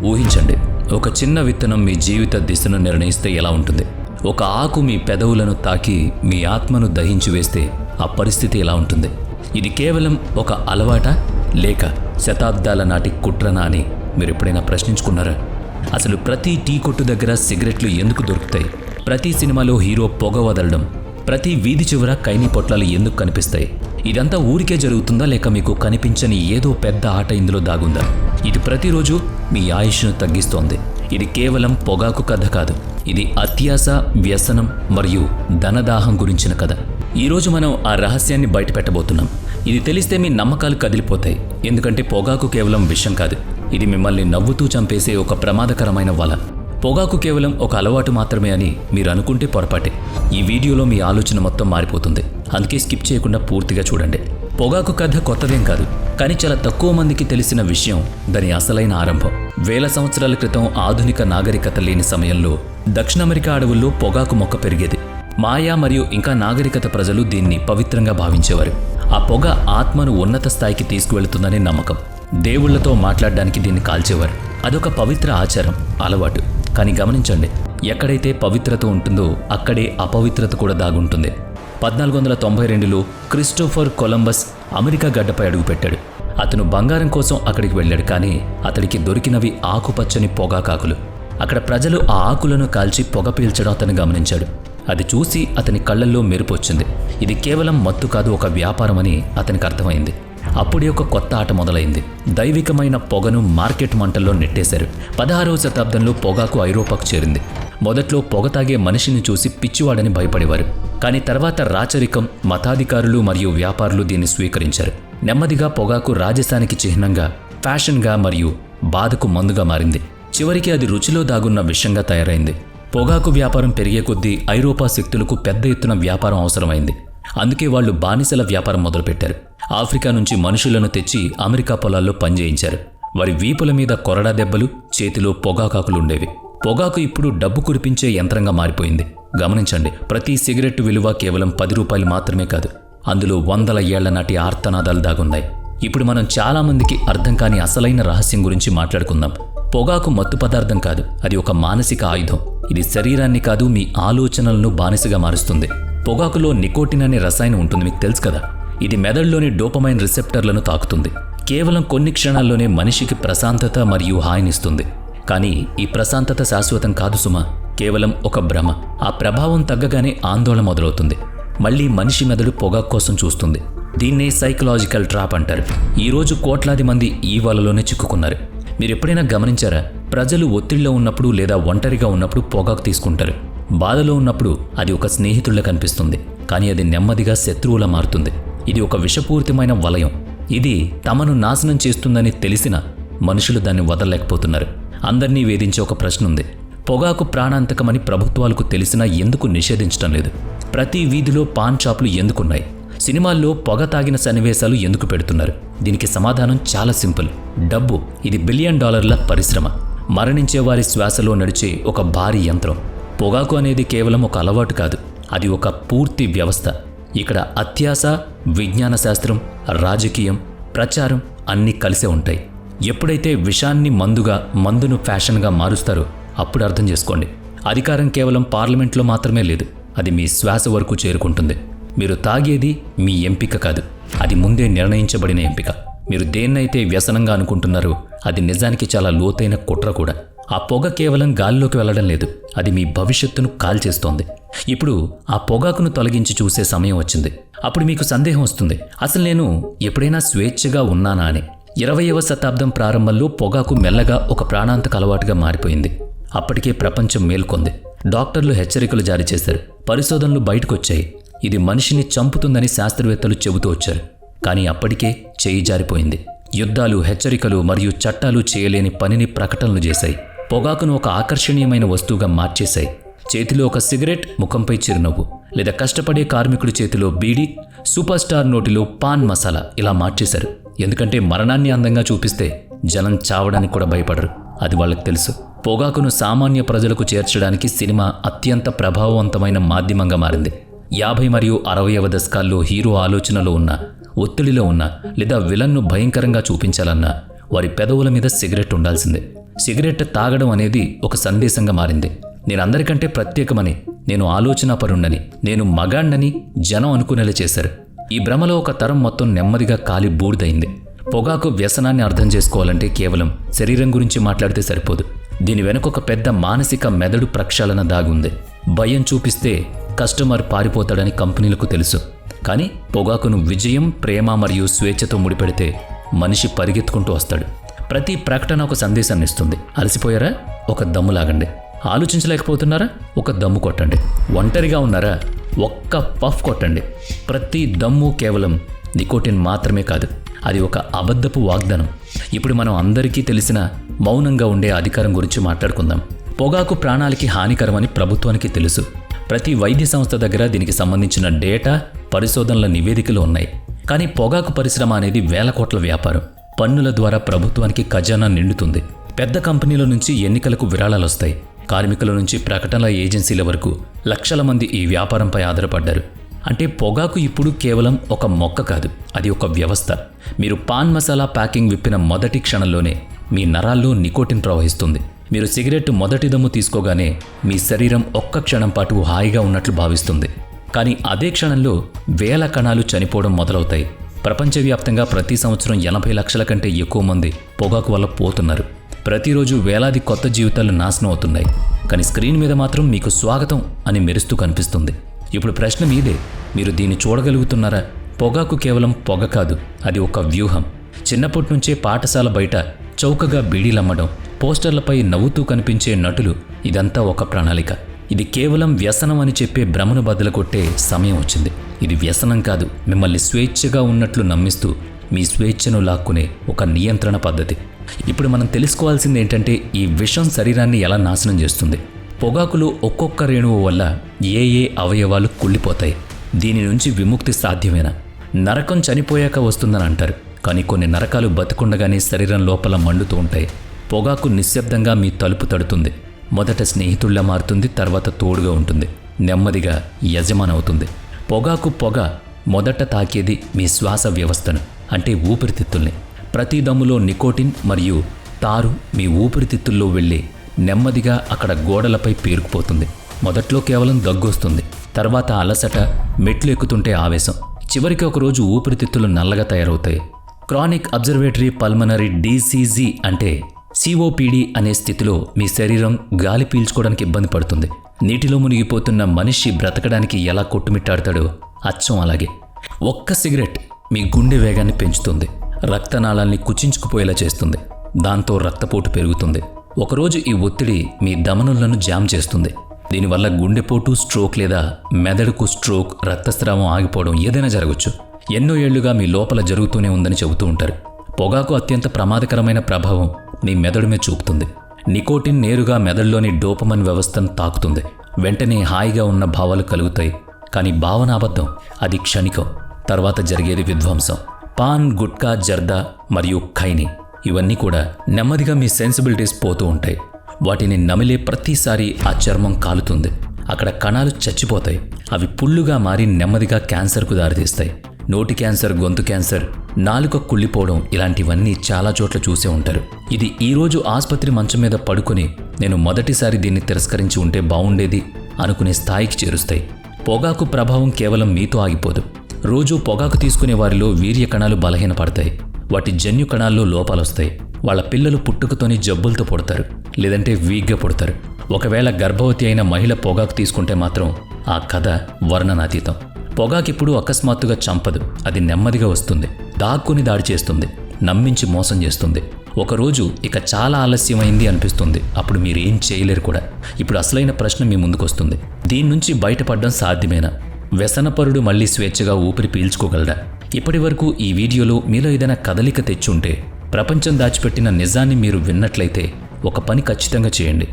ఊహించండి, ఒక చిన్న విత్తనం మీ జీవిత దిశను నిర్ణయిస్తే ఎలా ఉంటుంది? ఒక ఆకు మీ పెదవులను తాకి మీ ఆత్మను దహించి వేస్తే ఆ పరిస్థితి ఎలా ఉంటుంది? ఇది కేవలం ఒక అలవాటా లేక శతాబ్దాల నాటి కుట్రనా అని మీరు ఎప్పుడైనా ప్రశ్నించుకున్నారా? అసలు ప్రతి టీ కొట్టు దగ్గర సిగరెట్లు ఎందుకు దొరుకుతాయి? ప్రతి సినిమాలో హీరో పొగ వదలడం, ప్రతి వీధి చివర కైని పొట్లాలు ఎందుకు కనిపిస్తాయి? ఇదంతా ఊరికే జరుగుతుందా లేక మీకు కనిపించని ఏదో పెద్ద ఆట ఇందులో దాగుందా? ఇది ప్రతిరోజు మీ ఆయుష్ను తగ్గిస్తోంది. ఇది కేవలం పొగాకు కథ కాదు, ఇది అత్యాస, వ్యసనం మరియు ధనదాహం గురించిన కథ. ఈరోజు మనం ఆ రహస్యాన్ని బయట పెట్టబోతున్నాం. ఇది తెలిస్తే మీ నమ్మకాలు కదిలిపోతాయి. ఎందుకంటే పొగాకు కేవలం విషం కాదు, ఇది మిమ్మల్ని నవ్వుతూ చంపేసే ఒక ప్రమాదకరమైన వల. పొగాకు కేవలం ఒక అలవాటు మాత్రమే అని మీరు అనుకుంటే పొరపాటే. ఈ వీడియోలో మీ ఆలోచన మొత్తం మారిపోతుంది. అందుకే స్కిప్ చేయకుండా పూర్తిగా చూడండి. పొగాకు కథ కొత్తదేం కాదు, కానీ చాలా తక్కువ మందికి తెలిసిన విషయం దాని అసలైన ఆరంభం. వేల సంవత్సరాల క్రితం ఆధునిక నాగరికత లేని సమయంలో దక్షిణ అమెరికా అడవుల్లో పొగాకు మొక్క పెరిగేది. మాయా మరియు ఇంకా నాగరికత ప్రజలు దీన్ని పవిత్రంగా భావించేవారు. ఆ పొగ ఆత్మను ఉన్నత స్థాయికి తీసుకువెళుతుందనే నమ్మకం. దేవుళ్లతో మాట్లాడడానికి దీన్ని కాల్చేవారు. అదొక పవిత్ర ఆచారం, అలవాటు. కానీ గమనించండి, ఎక్కడైతే పవిత్రత ఉంటుందో అక్కడే అపవిత్రత కూడా దాగుంటుంది. 1492లో క్రిస్టోఫర్ కొలంబస్ అమెరికా గడ్డపై అడుగుపెట్టాడు. అతను బంగారం కోసం అక్కడికి వెళ్ళాడు, కానీ అతడికి దొరికినవి ఆకుపచ్చని పొగాకాకులు. అక్కడ ప్రజలు ఆ ఆకులను కాల్చి పొగ పీల్చడం అతను గమనించాడు. అది చూసి అతని కళ్ళల్లో మెరుపు వచ్చింది. ఇది కేవలం మత్తు కాదు, ఒక వ్యాపారం అని అతనికి అర్థమైంది. అప్పుడే ఒక కొత్త ఆట మొదలైంది. దైవికమైన పొగను మార్కెట్ మంటల్లో నెట్టేశారు. 16వ శతాబ్దంలో పొగాకు ఐరోపాకు చేరింది. మొదట్లో పొగ తాగే మనిషిని చూసి పిచ్చివాడని భయపడేవారు. కానీ తర్వాత రాచరికం, మతాధికారులు మరియు వ్యాపారులు దీన్ని స్వీకరించారు. నెమ్మదిగా పొగాకు రాజసానికి చిహ్నంగా, ఫ్యాషన్గా మరియు బాధకు మందుగా మారింది. చివరికి అది రుచిలో దాగున్న విషంగా తయారైంది. పొగాకు వ్యాపారం పెరిగే కొద్దీ ఐరోపా శక్తులకు పెద్ద ఎత్తున వ్యాపారం అవసరమైంది. అందుకే వాళ్ళు బానిసల వ్యాపారం మొదలుపెట్టారు. ఆఫ్రికా నుంచి మనుషులను తెచ్చి అమెరికా పొలాల్లో పనిచేయించారు. వారి వీపుల మీద కొరడా దెబ్బలు, చేతిలో పొగాకాకులుండేవి. పొగాకు ఇప్పుడు డబ్బు కురిపించే యంత్రంగా మారిపోయింది. గమనించండి, ప్రతి సిగరెట్టు విలువ కేవలం 10 రూపాయలు మాత్రమే కాదు, అందులో 100 ఏళ్ల నాటి ఆర్తనాదాలు దాగున్నాయి. ఇప్పుడు మనం చాలామందికి అర్థం కాని అసలైన రహస్యం గురించి మాట్లాడుకుందాం. పొగాకు మత్తు పదార్థం కాదు, అది ఒక మానసిక ఆయుధం. ఇది శరీరాన్ని కాదు, మీ ఆలోచనలను బానిసగా మారుస్తుంది. పొగాకులో నికోటిన్ అనే రసాయనం ఉంటుంది, మీకు తెలుసు కదా. ఇది మెదడులోని డోపమైన్ రిసెప్టర్లను తాకుతుంది. కేవలం కొన్ని క్షణాల్లోనే మనిషికి ప్రశాంతత మరియు హాయినిస్తుంది. కానీ ఈ ప్రశాంతత శాశ్వతం కాదు సుమా, కేవలం ఒక భ్రమ. ఆ ప్రభావం తగ్గగానే ఆందోళన మొదలవుతుంది. మళ్ళీ మనిషి మెదడు పొగాకు కోసం చూస్తుంది. దీన్నే సైకలాజికల్ ట్రాప్ అంటారు. ఈరోజు కోట్లాది మంది ఈ వలలోనే చిక్కుకున్నారు. మీరు ఎప్పుడైనా గమనించారా? ప్రజలు ఒత్తిడిలో ఉన్నప్పుడు లేదా ఒంటరిగా ఉన్నప్పుడు పొగాకు తీసుకుంటారు. బాధలో ఉన్నప్పుడు అది ఒక స్నేహితుడిలా కనిపిస్తుంది, కానీ అది నెమ్మదిగా శత్రువులా మారుతుంది. ఇది ఒక విషపూరితమైన వలయం. ఇది తమను నాశనం చేస్తుందని తెలిసిన మనుషులు దాన్ని వదలలేకపోతున్నారు. అందరినీ వేధించే ఒక ప్రశ్న ఉంది. పొగాకు ప్రాణాంతకమని ప్రభుత్వాలకు తెలిసినా ఎందుకు నిషేధించడం లేదు? ప్రతి వీధిలో పాన్ షాపులు ఎందుకున్నాయి? సినిమాల్లో పొగ తాగిన సన్నివేశాలు ఎందుకు పెడుతున్నారు? దీనికి సమాధానం చాలా సింపుల్. డబ్బు. ఇది $1 బిలియన్ పరిశ్రమ. మరణించే వారి శ్వాసలో నడిచే ఒక భారీ యంత్రం. పొగాకు అనేది కేవలం ఒక అలవాటు కాదు, అది ఒక పూర్తి వ్యవస్థ. ఇక్కడ అత్యాస, విజ్ఞాన శాస్త్రం, రాజకీయం, ప్రచారం అన్నీ కలిసే ఉంటాయి. ఎప్పుడైతే విషాన్ని మందుగా, మందును ఫ్యాషన్గా మారుస్తారో అప్పుడు అర్థం చేసుకోండి, అధికారం కేవలం పార్లమెంట్లో మాత్రమే లేదు, అది మీ శ్వాస వరకు చేరుకుంటుంది. మీరు తాగేది మీ ఎంపిక కాదు, అది ముందే నిర్ణయించబడిన ఎంపిక. మీరు దేన్నైతే వ్యసనంగా అనుకుంటున్నారో అది నిజానికి చాలా లోతైన కుట్ర కూడా. ఆ పొగ కేవలం గాలిలోకి వెళ్లడం లేదు, అది మీ భవిష్యత్తును కాల్చేస్తోంది. ఇప్పుడు ఆ పొగాకును తొలగించి చూసే సమయం వచ్చింది. అప్పుడు మీకు సందేహం వస్తుంది, అసలు నేను ఎప్పుడైనా స్వేచ్ఛగా ఉన్నానా అని. 20వ శతాబ్దం ప్రారంభంలో పొగాకు మెల్లగా ఒక ప్రాణాంతక అలవాటుగా మారిపోయింది. అప్పటికే ప్రపంచం మేల్కొంది. డాక్టర్లు హెచ్చరికలు జారీ చేశారు, పరిశోధనలు బయటకొచ్చాయి. ఇది మనిషిని చంపుతుందని శాస్త్రవేత్తలు చెబుతూ వచ్చారు. కానీ అప్పటికే చేయి జారిపోయింది. యుద్ధాలు, హెచ్చరికలు మరియు చట్టాలు చేయలేని పనిని ప్రకటనలు చేశాయి. పొగాకును ఒక ఆకర్షణీయమైన వస్తువుగా మార్చేశాయి. చేతిలో ఒక సిగరెట్, ముఖంపై చిరునవ్వు, లేదా కష్టపడే కార్మికుడి చేతిలో బీడీ, సూపర్ స్టార్ నోటిలో పాన్ మసాలా ఇలా మార్చేశారు. ఎందుకంటే మరణాన్ని అందంగా చూపిస్తే జనం చావడానికి కూడా భయపడరు, అది వాళ్ళకి తెలుసు. పొగాకును సామాన్య ప్రజలకు చేర్చడానికి సినిమా అత్యంత ప్రభావవంతమైన మాధ్యమంగా మారింది. 50 మరియు 60వ దశకాల్లో హీరో ఆలోచనలో ఉన్న, ఒత్తిడిలో ఉన్న లేదా విలన్ను భయంకరంగా చూపించాలన్నా వారి పెదవుల మీద సిగరెట్ ఉండాల్సిందే. సిగరెట్ తాగడం అనేది ఒక సందేశంగా మారింది. నేను అందరికంటే ప్రత్యేకమని, నేను ఆలోచనాపరుణ్ణని, నేను మగాణ్ణని జనం అనుకునేలా చేశారు. ఈ భ్రమలో ఒక తరం మొత్తం నెమ్మదిగా కాలి బూడిదైంది. పొగాకు వ్యసనాన్ని అర్థం చేసుకోవాలంటే కేవలం శరీరం గురించి మాట్లాడితే సరిపోదు. దీని వెనుక ఒక పెద్ద మానసిక మెదడు ప్రక్షాళన దాగుంది. భయం చూపిస్తే కస్టమర్ పారిపోతాడని కంపెనీలకు తెలుసు. కానీ పొగాకును విజయం, ప్రేమ మరియు స్వేచ్ఛతో ముడిపెడితే మనిషి పరిగెత్తుకుంటూ వస్తాడు. ప్రతి ప్రకటన ఒక సందేశాన్ని ఇస్తుంది. అలసిపోయారా? ఒక దమ్ము లాగండి. ఆలోచించలేకపోతున్నారా? ఒక దమ్ము కొట్టండి. ఒంటరిగా ఉన్నారా? ఒక్క పఫ్ కొట్టండి. ప్రతి దమ్ము కేవలం నికోటిన్ మాత్రమే కాదు, అది ఒక అబద్ధపు వాగ్దానం. ఇప్పుడు మనం అందరికీ తెలిసిన మౌనంగా ఉండే అధికారం గురించి మాట్లాడుకుందాం. పొగాకు ప్రాణాలకి హానికరమని ప్రభుత్వానికి తెలుసు. ప్రతి వైద్య సంస్థ దగ్గర దీనికి సంబంధించిన డేటా, పరిశోధనల నివేదికలు ఉన్నాయి. కానీ పొగాకు పరిశ్రమ అనేది వేల కోట్ల వ్యాపారం. పన్నుల ద్వారా ప్రభుత్వానికి ఖజానా నిండుతుంది. పెద్ద కంపెనీల నుంచి ఎన్నికలకు విరాళాలు వస్తాయి. కార్మికుల నుంచి ప్రకటనల ఏజెన్సీల వరకు లక్షల మంది ఈ వ్యాపారంపై ఆధారపడ్డారు. అంటే పొగాకు ఇప్పుడు కేవలం ఒక మొక్క కాదు, అది ఒక వ్యవస్థ. మీరు పాన్ మసాలా ప్యాకింగ్ విప్పిన మొదటి క్షణంలోనే మీ నరాల్లో నికోటిన్ ప్రవహిస్తుంది. మీరు సిగరెట్ మొదటి దమ్ము తీసుకోగానే మీ శరీరం ఒక్క క్షణం పాటు హాయిగా ఉన్నట్లు భావిస్తుంది. కానీ అదే క్షణంలో వేల కణాలు చనిపోవడం మొదలవుతాయి. ప్రపంచవ్యాప్తంగా ప్రతి సంవత్సరం 80 లక్షల కంటే ఎక్కువ మంది పొగాకు వల్ల పోతున్నారు. ప్రతిరోజు వేలాది కొత్త జీవితాలు నాశనం అవుతున్నాయి. కానీ స్క్రీన్ మీద మాత్రం మీకు స్వాగతం అని మెరుస్తూ కనిపిస్తుంది. ఇప్పుడు ప్రశ్న మీదే, మీరు దీన్ని చూడగలుగుతున్నారా? పొగాకు కేవలం పొగ కాదు, అది ఒక వ్యూహం. చిన్నప్పటి నుంచే పాఠశాల బయట చౌకగా బీడీలమ్మడం, పోస్టర్లపై నవ్వుతూ కనిపించే నటులు, ఇదంతా ఒక ప్రణాళిక. ఇది కేవలం వ్యసనం అని చెప్పే భ్రమను బద్దలుకొట్టే సమయం వచ్చింది. ఇది వ్యసనం కాదు, మిమ్మల్ని స్వేచ్ఛగా ఉన్నట్లు నమ్మిస్తూ మీ స్వేచ్ఛను లాక్కునే ఒక నియంత్రణ పద్ధతి. ఇప్పుడు మనం తెలుసుకోవాల్సింది ఏంటంటే, ఈ విషం శరీరాన్ని ఎలా నాశనం చేస్తుంది. పొగాకులో ఒక్కొక్క రేణువు వల్ల ఏ అవయవాలు కుళ్ళిపోతాయి. దీని నుంచి విముక్తి సాధ్యమేనా? నరకం చనిపోయాక వస్తుందని అంటారు, కానీ కొన్ని నరకాలు బతికుండగానే శరీరం లోపల మండుతూ ఉంటాయి. పొగాకు నిశ్శబ్దంగా మీ తలుపు తడుతుంది. మొదట స్నేహితుల్లా మారుతుంది, తర్వాత తోడుగా ఉంటుంది, నెమ్మదిగా యజమానవుతుంది. పొగాకు పొగ మొదట తాకేది మీ శ్వాస వ్యవస్థను, అంటే ఊపిరితిత్తుల్ని. ప్రతి దమ్ములో నికోటిన్ మరియు తారు మీ ఊపిరితిత్తుల్లో వెళ్ళి నెమ్మదిగా అక్కడ గోడలపై పేరుకుపోతుంది. మొదట్లో కేవలం దగ్గొస్తుంది, తర్వాత అలసట, మెట్లు ఎక్కుతుంటే ఆవేశం, చివరికి ఒకరోజు ఊపిరితిత్తులు నల్లగా తయారవుతాయి. క్రానిక్ అబ్జర్వేటరీ పల్మనరీ డిసీజీ అంటే COPD అనే స్థితిలో మీ శరీరం గాలి పీల్చుకోవడానికి ఇబ్బంది పడుతుంది. నీటిలో మునిగిపోతున్న మనిషి బ్రతకడానికి ఎలా కొట్టుమిట్టాడతాడో అచ్చం అలాగే. ఒక్క సిగరెట్ మీ గుండె వేగాన్ని పెంచుతుంది, రక్తనాళాల్ని కుచించుకుపోయేలా చేస్తుంది, దాంతో రక్తపోటు పెరుగుతుంది. ఒకరోజు ఈ ఒత్తిడి మీ ధమనులను జామ్ చేస్తుంది. దీనివల్ల గుండెపోటు, స్ట్రోక్ లేదా మెదడుకు స్ట్రోక్, రక్తస్రావం ఆగిపోవడం ఏదైనా జరగచ్చు. ఎన్నో ఏళ్లుగా మీ లోపల జరుగుతూనే ఉందని చెబుతూ ఉంటారు. పొగాకు అత్యంత ప్రమాదకరమైన ప్రభావం మీ మెదడు మీద చూపుతుంది. నికోటిన్ నేరుగా మెదడులోని డోపమైన్ వ్యవస్థను తాకుతుంది. వెంటనే హాయిగా ఉన్న భావాలు కలుగుతాయి. కానీ భావన అబద్ధం, అది క్షణికం. తర్వాత జరిగేది విధ్వంసం. పాన్, గుట్కా, జర్దా మరియు ఖైని ఇవన్నీ కూడా నెమ్మదిగా మీ సెన్సిబిలిటీస్ పోతూ ఉంటాయి. వాటిని నమిలే ప్రతిసారి ఆ చర్మం కాలుతుంది. అక్కడ కణాలు చచ్చిపోతాయి. అవి పుళ్ళుగా మారి నెమ్మదిగా క్యాన్సర్కు దారితీస్తాయి. నోటి క్యాన్సర్, గొంతు క్యాన్సర్, నాలుక కుళ్ళిపోవడం, ఇలాంటివన్నీ చాలా చోట్ల చూసే ఉంటారు. ఇది ఈరోజు ఆసుపత్రి మంచం మీద పడుకొని నేను మొదటిసారి దీన్ని తిరస్కరించి ఉంటే బాగుండేది అనుకునే స్థాయికి చేరుస్తాయి. పొగాకు ప్రభావం కేవలం మీతో ఆగిపోదు. రోజు పొగాకు తీసుకునే వారిలో వీర్య కణాలు బలహీనపడతాయి. వాటి జన్యు కణాల్లో లోపాలొస్తాయి. వాళ్ళ పిల్లలు పుట్టుకతోని జబ్బులతో పుడతారు, లేదంటే వీక్గా పుడతారు. ఒకవేళ గర్భవతి అయిన మహిళ పొగాకు తీసుకుంటే మాత్రం ఆ కథ వర్ణనాతీతం. పొగాకిప్పుడు అకస్మాత్తుగా చంపదు, అది నెమ్మదిగా వస్తుంది, దాక్కుని దాడి చేస్తుంది, నమ్మించి మోసం చేస్తుంది. ఒకరోజు ఇక చాలా ఆలస్యమైంది అనిపిస్తుంది. అప్పుడు మీరేం చేయలేరు కూడా. ఇప్పుడు అసలైన ప్రశ్న మీ ముందుకొస్తుంది, దీని నుంచి బయటపడడం సాధ్యమేనా? వ్యసనపరుడు మళ్ళీ స్వేచ్ఛగా ఊపిరి పీల్చుకోగలడా? ఇప్పటి వరకు ఈ వీడియోలో మీలో ఏదైనా కదలిక తెచ్చుంటే, ప్రపంచం దాచిపెట్టిన నిజాన్ని మీరు విన్నట్లయితే ఒక పని ఖచ్చితంగా చేయండి.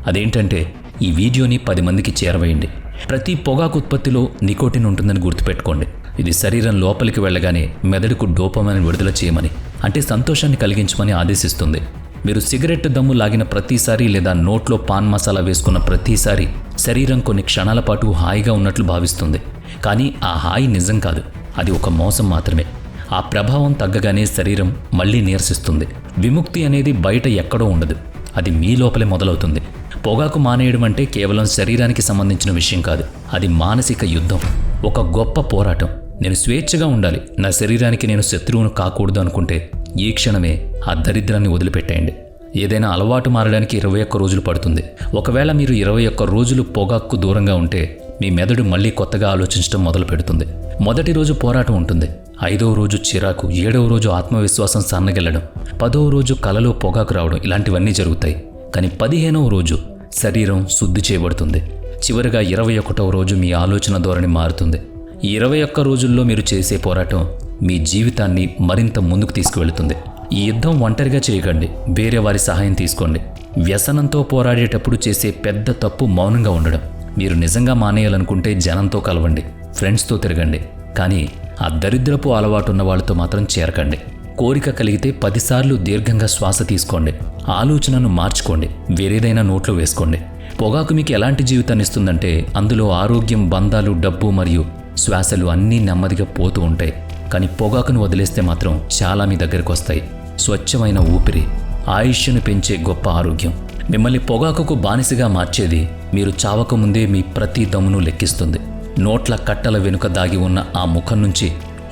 అదేంటంటే ఈ వీడియోని 10 మందికి చేరవేయండి. ప్రతి పొగాకు ఉత్పత్తిలో నికోటిన్ ఉంటుందని గుర్తుపెట్టుకోండి. ఇది శరీరం లోపలికి వెళ్ళగానే మెదడుకు డోపమైన్ విడుదల చేయమని, అంటే సంతోషాన్ని కలిగించమని ఆదేశిస్తుంది. మీరు సిగరెట్ దమ్ము లాగిన ప్రతిసారి లేదా నోట్లో పాన్ మసాలా వేసుకున్న ప్రతిసారి శరీరం కొన్ని క్షణాల పాటు హాయిగా ఉన్నట్లు భావిస్తుంది. కానీ ఆ హాయి నిజం కాదు, అది ఒక మోసం మాత్రమే. ఆ ప్రభావం తగ్గగానే శరీరం మళ్ళీ నీరసిస్తుంది. విముక్తి అనేది బయట ఎక్కడో ఉండదు, అది మీ లోపలే మొదలవుతుంది. పొగాకు మానేయడం అంటే కేవలం శరీరానికి సంబంధించిన విషయం కాదు, అది మానసిక యుద్ధం, ఒక గొప్ప పోరాటం. నేను స్వేచ్ఛగా ఉండాలి, నా శరీరానికి నేను శత్రువును కాకూడదు అనుకుంటే ఈ క్షణమే ఆ దరిద్రాన్ని వదిలిపెట్టేయండి. ఏదైనా అలవాటు మారడానికి 21 రోజులు పడుతుంది. ఒకవేళ మీరు 21 రోజులు పొగాకు దూరంగా ఉంటే మీ మెదడు మళ్ళీ కొత్తగా ఆలోచించడం మొదలు పెడుతుంది. మొదటి రోజు పోరాటం ఉంటుంది, 5వ రోజు చిరాకు, 7వ రోజు ఆత్మవిశ్వాసం సన్నగిల్లడం, 10వ రోజు కలలో పొగాకు రావడం, ఇలాంటివన్నీ జరుగుతాయి. కానీ 15వ రోజు శరీరం శుద్ధి చేయబడుతుంది. చివరిగా 21వ రోజు మీ ఆలోచన ధోరణి మారుతుంది. ఈ 21 రోజుల్లో మీరు చేసే పోరాటం మీ జీవితాన్ని మరింత ముందుకు తీసుకువెళుతుంది. ఈ యుద్ధం ఒంటరిగా చేయకండి, వేరే వారి సహాయం తీసుకోండి. వ్యసనంతో పోరాడేటప్పుడు చేసే పెద్ద తప్పు మౌనంగా ఉండడం. మీరు నిజంగా మానేయాలనుకుంటే జనంతో కలవండి, ఫ్రెండ్స్తో తిరగండి, కానీ ఆ దరిద్రపు అలవాటు ఉన్న వాళ్ళతో మాత్రం చేరకండి. కోరిక కలిగితే 10 సార్లు దీర్ఘంగా శ్వాస తీసుకోండి, ఆలోచనను మార్చుకోండి, వేరేదైనా నోట్లో వేసుకోండి. పొగాకు మీకు ఎలాంటి జీవితాన్ని ఇస్తుందంటే అందులో ఆరోగ్యం, బంధాలు, డబ్బు మరియు శ్వాసలు అన్నీ నెమ్మదిగా పోతూ ఉంటాయి. కానీ పొగాకును వదిలేస్తే మాత్రం చాలా మీ దగ్గరకు వస్తాయి. స్వచ్ఛమైన ఊపిరి, ఆయుష్ను పెంచే గొప్ప ఆరోగ్యం. మిమ్మల్ని పొగాకుకు బానిసగా మార్చేది మీరు చావకముందే మీ ప్రతి దమ్మును లెక్కిస్తుంది. నోట్ల కట్టల వెనుక దాగి ఉన్న ఆ ముఖం నుంచి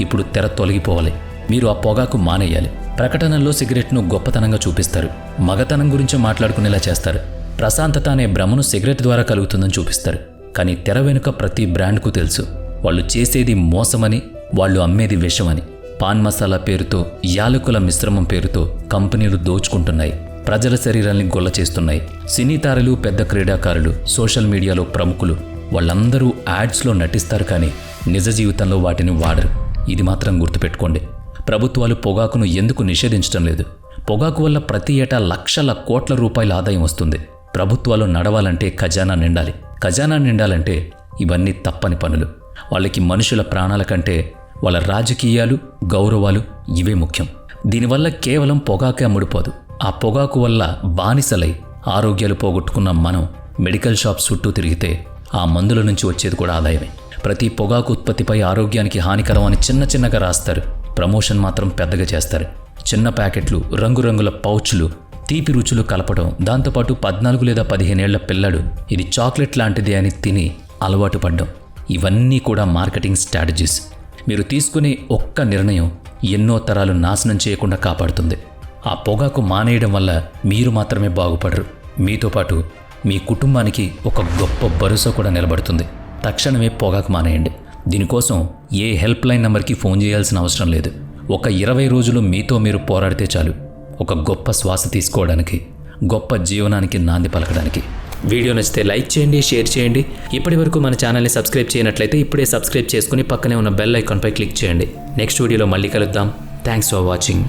ఇప్పుడు తెర తొలగిపోవాలి. మీరు ఆ పొగాకు మానేయాలి. ప్రకటనల్లో సిగరెట్ను గొప్పతనంగా చూపిస్తారు, మగతనం గురించి మాట్లాడుకునేలా చేస్తారు. ప్రశాంతత అనే భ్రమను సిగరెట్ ద్వారా కలుగుతుందని చూపిస్తారు. కానీ తెర వెనుక ప్రతి బ్రాండ్కు తెలుసు వాళ్ళు చేసేది మోసమని, వాళ్ళు అమ్మేది విషమని. పాన్ మసాలా పేరుతో, యాలకుల మిశ్రమం పేరుతో కంపెనీలు దోచుకుంటున్నాయి, ప్రజల శరీరాల్ని గొల్ల చేస్తున్నాయి. సినీ తారలు, పెద్ద క్రీడాకారులు, సోషల్ మీడియాలో ప్రముఖులు వాళ్ళందరూ యాడ్స్లో నటిస్తారు, కానీ నిజ జీవితంలో వాటిని వాడరు. ఇది మాత్రం గుర్తుపెట్టుకోండి. ప్రభుత్వాలు పొగాకును ఎందుకు నిషేధించడం లేదు? పొగాకు వల్ల ప్రతి ఏటా లక్షల కోట్ల రూపాయల ఆదాయం వస్తుంది. ప్రభుత్వాలు నడవాలంటే ఖజానా నిండాలి. ఖజానా నిండాలంటే ఇవన్నీ తప్పని పనులు. వాళ్ళకి మనుషుల ప్రాణాల కంటే వాళ్ళ రాజకీయాలు, గౌరవాలు ఇవే ముఖ్యం. దీనివల్ల కేవలం పొగాకే అమ్ముడుపోదు. ఆ పొగాకు వల్ల బానిసలై ఆరోగ్యాలు పోగొట్టుకున్న మనం మెడికల్ షాప్స్ చుట్టూ తిరిగితే ఆ మందుల నుంచి వచ్చేది కూడా ఆదాయమే. ప్రతి పొగాకు ఉత్పత్తిపై ఆరోగ్యానికి హానికరం అని చిన్నగా రాస్తారు, ప్రమోషన్ మాత్రం పెద్దగా చేస్తారు. చిన్న ప్యాకెట్లు, రంగురంగుల పౌచ్లు, తీపి రుచులు కలపడం, దాంతోపాటు 14 లేదా 15 ఏళ్ల పిల్లాడు ఇది చాక్లెట్ లాంటిది అని తిని అలవాటు పడ్డం, ఇవన్నీ కూడా మార్కెటింగ్ స్ట్రాటజీస్. మీరు తీసుకునే ఒక్క నిర్ణయం ఎన్నో తరాలు నాశనం చేయకుండా కాపాడుతుంది. ఆ పొగాకు మానేయడం వల్ల మీరు మాత్రమే బాగుపడరు, మీతో పాటు మీ కుటుంబానికి ఒక గొప్ప భరోసా కూడా నిలబడుతుంది. తక్షణమే పొగాకు మానేయండి. దీనికోసం ఏ హెల్ప్ లైన్ నెంబర్కి ఫోన్ చేయాల్సిన అవసరం లేదు. ఒక 20 రోజులు మీతో మీరు పోరాడితే చాలు, ఒక గొప్ప శ్వాస తీసుకోవడానికి, గొప్ప జీవనానికి నాంది పలకడానికి. వీడియో నచ్చితే లైక్ చేయండి, షేర్ చేయండి. ఇప్పటి వరకు మన ఛానల్ని సబ్స్క్రైబ్ చేయనట్లయితే ఇప్పుడే సబ్స్క్రైబ్ చేసుకుని పక్కనే ఉన్న బెల్ ఐకాన్పై క్లిక్ చేయండి. నెక్స్ట్ వీడియోలో మళ్ళీ కలుద్దాం. Thanks for watching.